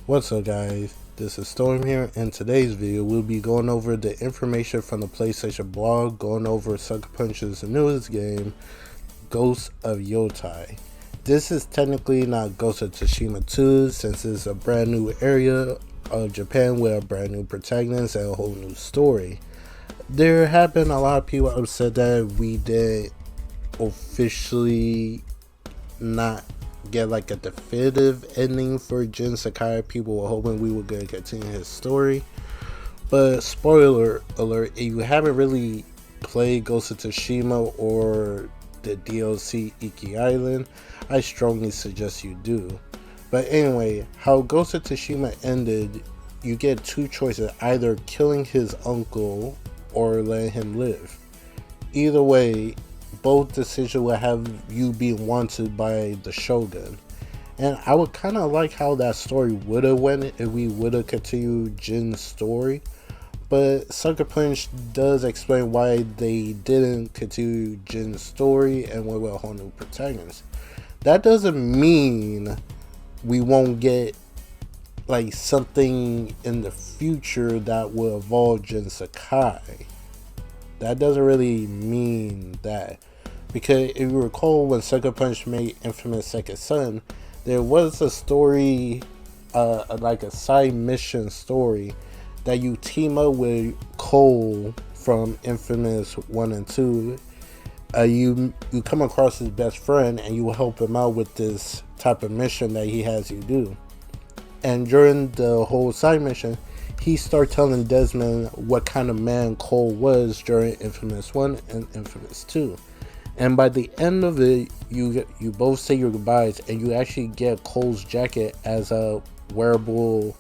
What's up guys, this is Storm here. In today's video we'll be going over the information from the PlayStation blog, going over Sucker Punch's newest game, Ghost of Yotei. This is technically not Ghost of Tsushima 2 since it's a brand new area of Japan with a brand new protagonist and a whole new story. There have been a lot of people upset that we did officially not get like a definitive ending for Jin Sakai. People were hoping we were going to continue his story, but spoiler alert, if you haven't really played Ghost of Tsushima or the DLC Iki Island, I strongly suggest you do. But anyway, how Ghost of Tsushima ended, you get two choices: either killing his uncle or letting him live. Either way, both decisions will have you being wanted by the Shogun. And I would kind of like how that story would have went if we would have continued Jin's story. But Sucker Punch does explain why they didn't continue Jin's story and went with a whole new protagonist. That doesn't mean we won't get like something in the future that will involve Jin Sakai. That doesn't really mean that. Because if you recall, when Sucker Punch made Infamous Second Son, there was a story, like a side mission story, that you team up with Cole from Infamous 1 and 2. You come across his best friend and you help him out with this type of mission that he has you do. And during the whole side mission, he started telling Desmond what kind of man Cole was during Infamous 1 and Infamous 2. And by the end of it, you both say your goodbyes, and you actually get Cole's jacket as a wearable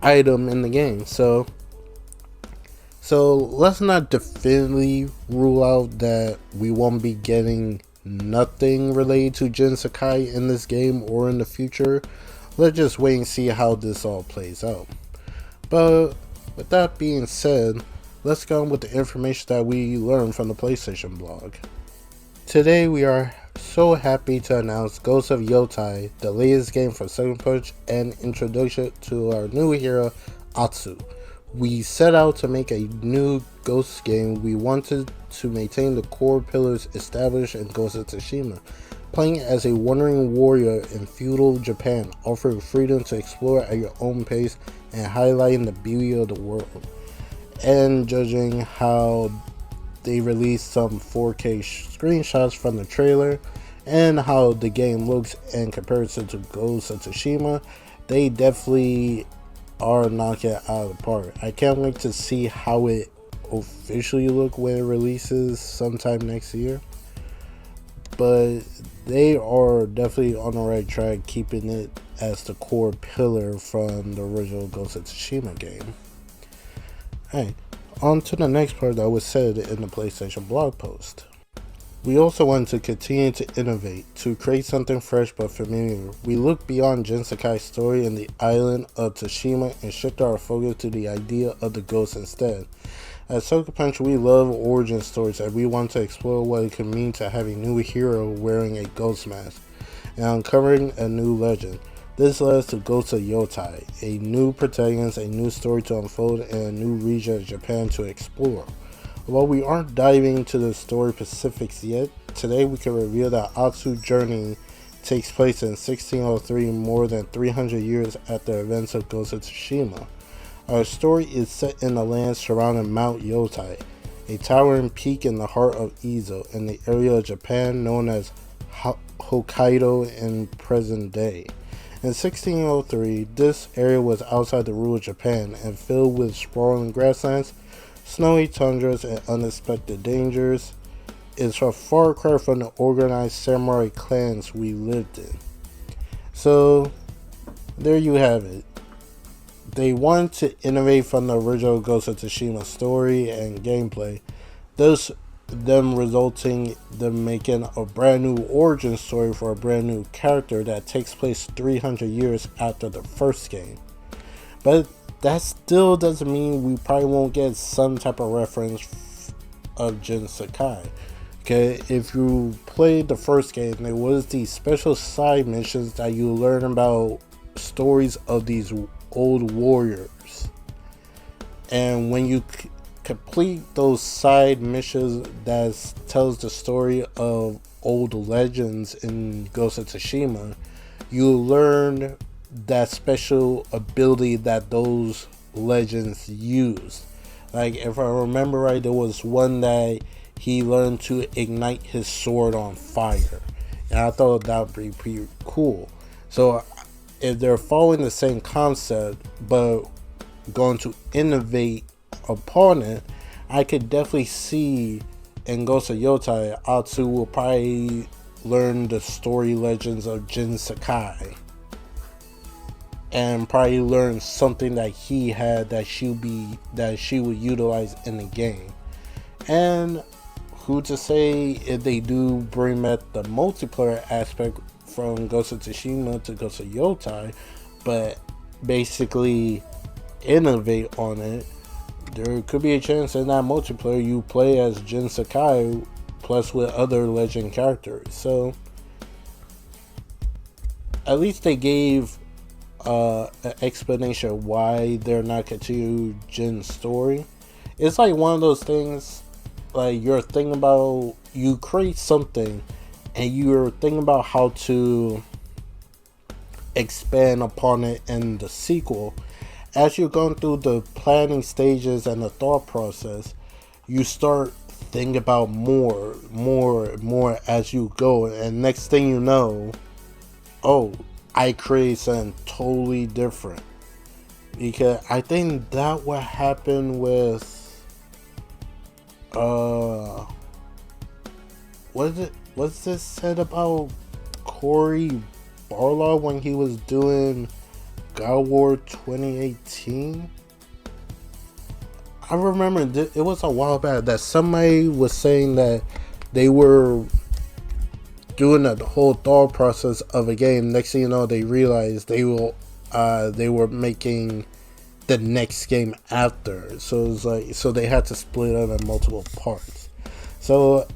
item in the game. So let's not definitively rule out that we won't be getting nothing related to Jin Sakai in this game or in the future. Let's just wait and see how this all plays out. But with that being said, let's go on with the information that we learned from the PlayStation blog. Today we are so happy to announce Ghost of Yotei, the latest game from Sucker Punch and introduction to our new hero, Atsu. We set out to make a new Ghost game. We wanted to maintain the core pillars established in Ghost of Tsushima, playing as a wandering warrior in feudal Japan, offering freedom to explore at your own pace and highlighting the beauty of the world. And judging how they released some 4K screenshots from the trailer and how the game looks in comparison to Ghost of Tsushima, they definitely are knocking it out of the park. I can't wait to see how it officially looks when it releases sometime next year. But they are definitely on the right track, keeping it as the core pillar from the original Ghost of Tsushima game. Hey, on to the next part that was said in the PlayStation blog post. We also want to continue to innovate, to create something fresh but familiar. We look beyond Jin Sakai's story in the island of Tsushima and shift our focus to the idea of the ghost instead. At Sucker Punch, we love origin stories and we want to explore what it could mean to have a new hero wearing a ghost mask and uncovering a new legend. This led us to Ghost of Yotei, a new protagonist, a new story to unfold, and a new region of Japan to explore. While we aren't diving into the story specifics yet, today we can reveal that Atsu's journey takes place in 1603, more than 300 years after the events of Ghost of Tsushima. Our story is set in the land surrounding Mount Yotei, a towering peak in the heart of Izo, in the area of Japan known as Hokkaido in present day. In 1603, this area was outside the rule of Japan and filled with sprawling grasslands, snowy tundras, and unexpected dangers. It's a far cry from the organized samurai clans we lived in. So, there you have it. They wanted to innovate from the original Ghost of Tsushima story and gameplay, thus them making a brand new origin story for a brand new character that takes place 300 years after the first game. But that still doesn't mean we probably won't get some type of reference of Jin Sakai. Okay, if you played the first game, there was these special side missions that you learn about stories of these old warriors. And when you complete those side missions that tells the story of old legends in Ghost of Tsushima, you learn that special ability that those legends used. Like, if I remember right, there was one that he learned to ignite his sword on fire. And I thought that would be pretty cool. So if they're following the same concept but going to innovate upon it, I could definitely see in Ghost of Yotei, Atsu will probably learn the story legends of Jin Sakai. And probably learn something that he had that she would utilize in the game. And who to say if they do bring back the multiplayer aspect from Ghost of Tsushima to Ghost of Yotei, but basically innovate on it, there could be a chance in that multiplayer you play as Jin Sakai plus with other legend characters. So at least they gave an explanation why they're not continuing Jin's story. It's like one of those things, like you're thinking about, you create something and you're thinking about how to expand upon it in the sequel. As you're going through the planning stages and the thought process, you start thinking about more as you go, and next thing you know, oh, I create something totally different. Because I think that what happened with what's this said about Corey Barlow when he was doing God War 2018? I remember it was a while back that somebody was saying that they were doing the whole thought process of a game. Next thing you know, they realized they were making the next game after. So it was like, so they had to split it in multiple parts. So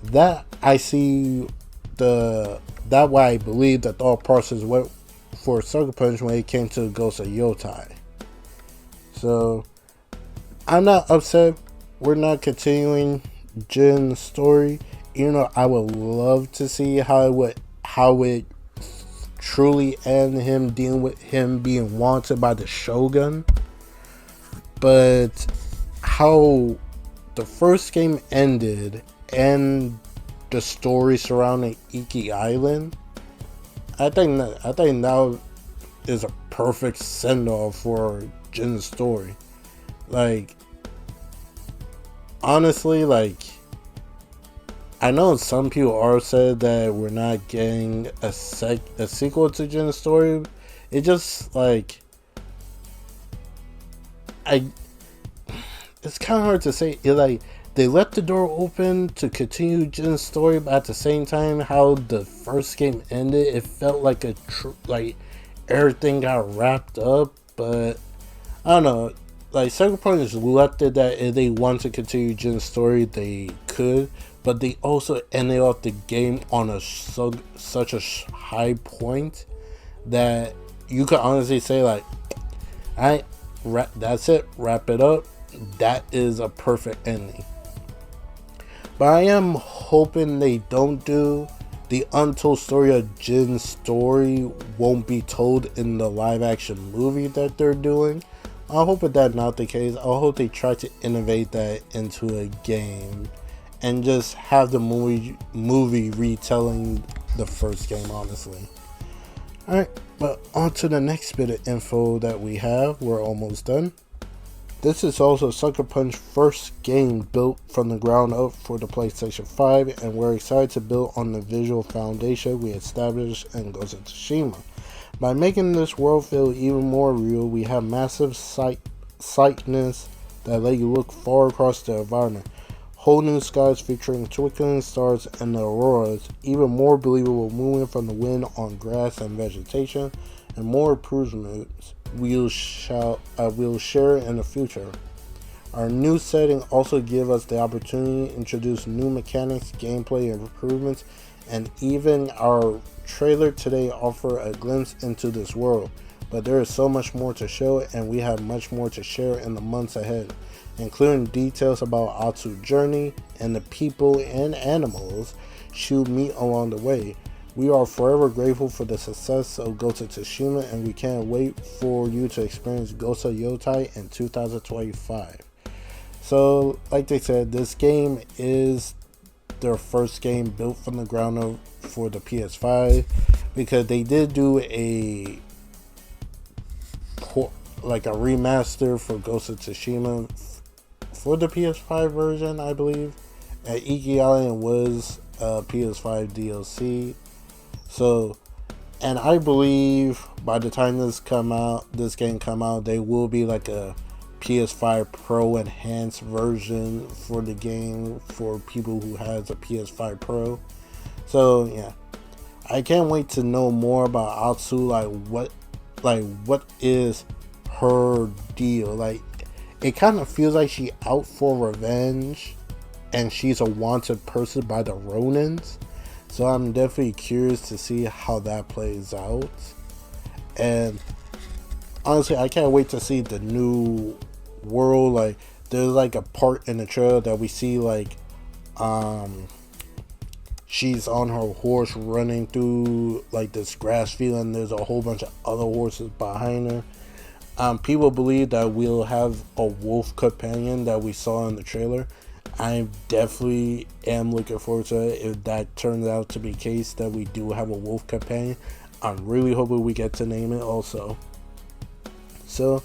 that I see that why I believe the thought process went for Sucker Punch when it came to Ghost of Yotei. So I'm not upset we're not continuing Jin's story, even though I would love to see how it truly end, him dealing with him being wanted by the Shogun. But how the first game ended and the story surrounding Iki Island, I think that is a perfect send-off for Jin's story. Like, honestly, like, I know some people are said that we're not getting a sequel to Jin's story. It just, like, it's kind of hard to say. Like, they left the door open to continue Jin's story, but at the same time, how the first game ended, it felt like like everything got wrapped up. But I don't know. Like, Sucker Punch left it that if they want to continue Jin's story, they could. But they also ended off the game on such a high point that you could honestly say, like, that's it, wrap it up. That is a perfect ending. But I am hoping they don't do the untold story of Jin's story won't be told in the live action movie that they're doing. I hope that's not the case. I hope they try to innovate that into a game and just have the movie retelling the first game, honestly. Alright, but on to the next bit of info that we have. We're almost done. This is also Sucker Punch's first game built from the ground up for the PlayStation 5, and we're excited to build on the visual foundation we established in Ghost of Tsushima. By making this world feel even more real, we have massive sightness that let you look far across the environment. Whole new skies featuring twinkling stars and the auroras, even more believable movement from the wind on grass and vegetation, and more improvements we'll share in the future. Our new setting also gives us the opportunity to introduce new mechanics, gameplay improvements, and even our trailer today offer a glimpse into this world. but there is so much more to show, and we have much more to share in the months ahead, including details about Atsu's journey and the people and animals she'll meet along the way. We are forever grateful for the success of Ghost of Tsushima, and we can't wait for you to experience Ghost of Yotei in 2025. So, like they said, this game is their first game built from the ground up for the PS5, because they did do a remaster for Ghost of Tsushima for the PS5 version, I believe. And Iki Island was PS5 DLC. So, and I believe by the time this game come out, there will be like a PS5 Pro enhanced version for the game for people who has a PS5 Pro. So yeah, I can't wait to know more about Atsu. What is her deal? Like, it kind of feels like she out for revenge, and she's a wanted person by the Ronins. So I'm definitely curious to see how that plays out. And honestly, I can't wait to see the new world. Like, there's like a part in the trailer that we see like she's on her horse running through like this grass field, and there's a whole bunch of other horses behind her. People believe that we'll have a wolf companion that we saw in the trailer. I definitely am looking forward to it. If that turns out to be the case, that we do have a wolf companion, I'm really hoping we get to name it also. So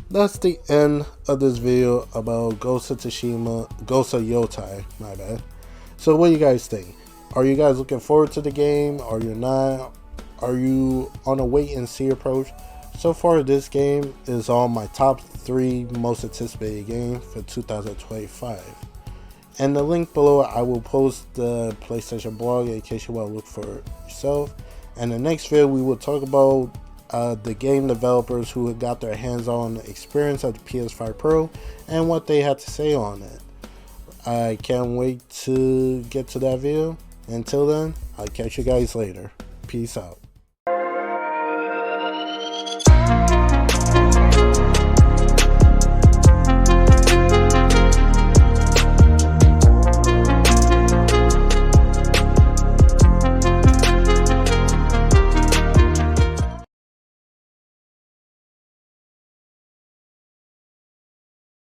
that's the end of this video about Ghost of Yotei, my bad. So what do you guys think? Are you guys looking forward to the game? Are you not? Are you on a wait and see approach? So far, this game is on my top 3 most anticipated game for 2025. And the link below, I will post the PlayStation blog in case you want to look for it yourself. And the next video, we will talk about the game developers who got their hands-on experience of the PS5 Pro and what they had to say on it. I can't wait to get to that video. Until then, I'll catch you guys later. Peace out.